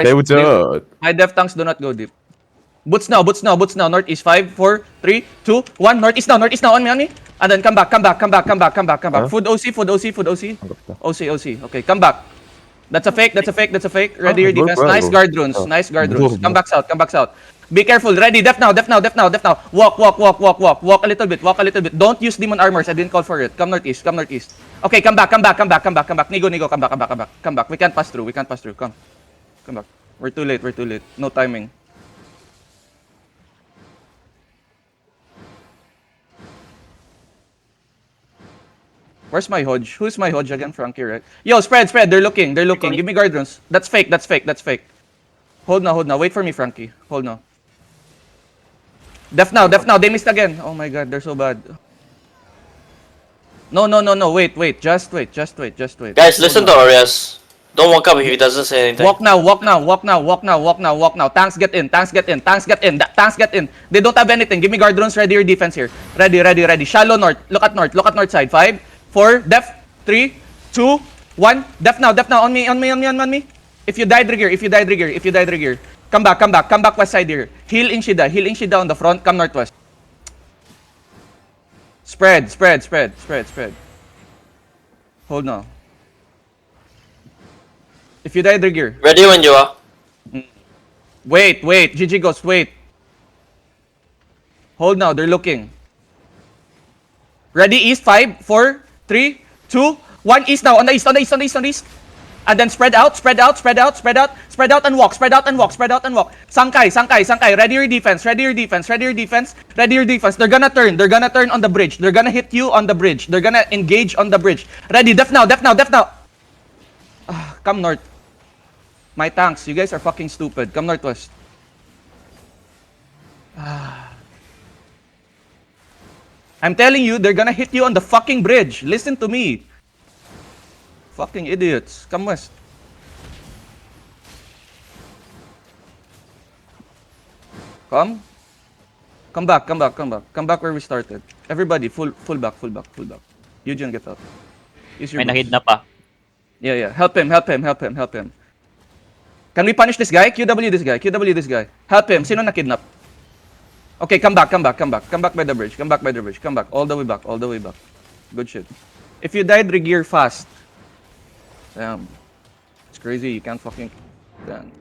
내우젓. My def tanks do not go deep. Boots now, boots now, boots now. Northeast. 5, 4, 3, 2, 1. Northeast now, northeast now. On me, on me. And then come back, come back, come back, come back, come back, come back. Huh? Food OC, food OC, food OC. 반갑다. OC, OC. Okay, come back. That's a fake, that's a fake, that's a fake. Ready your 뭘 defense. 거야, Nice 이거. guard runes, 어, nice guard 무서워, runes. Come back south, come back south. Be careful. Ready, def now, def now, def now, def now. Walk, walk, walk, walk, walk. Walk a little bit, walk a little bit. Don't use demon armors. I didn't call for it. Come northeast, come northeast. Okay, come back, come back, come back, come back, come back. Nigo, Nigo, come back, come back, come back. Come back. We can't pass through, we can't pass through. Come. Come back. We're too late, we're too late. No timing. Where's my Hodge? Who's my Hodge again? Frankie, right? Yo, spread, spread. They're looking, they're looking. Give me guard runes. That's fake, that's fake, that's fake. Hold now, hold now. Wait for me, Frankie. Hold now. Def now, def now. They missed again. Oh my god, they're so bad. No, no, no, no. Wait, wait. Just wait, just wait, just wait. Guys, listen to Arias. Don't walk up if he doesn't say anything. Walk now, walk now, walk now, walk now, walk now, walk now. Tanks get in, tanks get in, tanks get in, tanks get in. They don't have anything. Give me guard runes. Ready your defense here. Ready, ready, ready. Shallow north. Look at north side. 5, 4, def, 3, 2, 1. Def now, def now. On me, on me, on me, on me. If you died rigger, if you died rigger, if you died rigger. Come back, come back, come back west side here. Heal Inshida on the front. Come northwest. Spread, spread, spread, spread, spread. Hold now. If you died rigger. Ready when you are. Wait, wait. GG Ghost, wait. Hold now, they're looking. Ready, east, 5, 4, 3, 2, 1. East now, on the east, on the east, on the east, on the east. And then spread out, spread out, spread out, spread out, spread out and walk, spread out and walk, spread out and walk. Sankai, Sankai, Sankai. Ready your defense, ready your defense, ready your defense, ready your defense. They're gonna turn on the bridge. They're gonna hit you on the bridge. They're gonna engage on the bridge. Ready, def now, def now, def now. Come north. My tanks, you guys are fucking stupid. Come northwest. I'm telling you, they're gonna hit you on the fucking bridge. Listen to me. Fucking idiots. Come west. Come. Come back, come back, come back. Come back where we started. Everybody, full back, full back, full back. Eugen, get out. Use your May boots. nakidnap pa. Yeah, yeah. Help him, help him, help him, help him. Can we punish this guy? QW this guy, QW this guy. Help him. Sino na kidnap? Okay, come back, come back, come back. Come back by the bridge, come back by the bridge. Come back, all the way back, all the way back. Good shit. If you died regear fast. Damn. It's crazy, you can't fucking... Damn.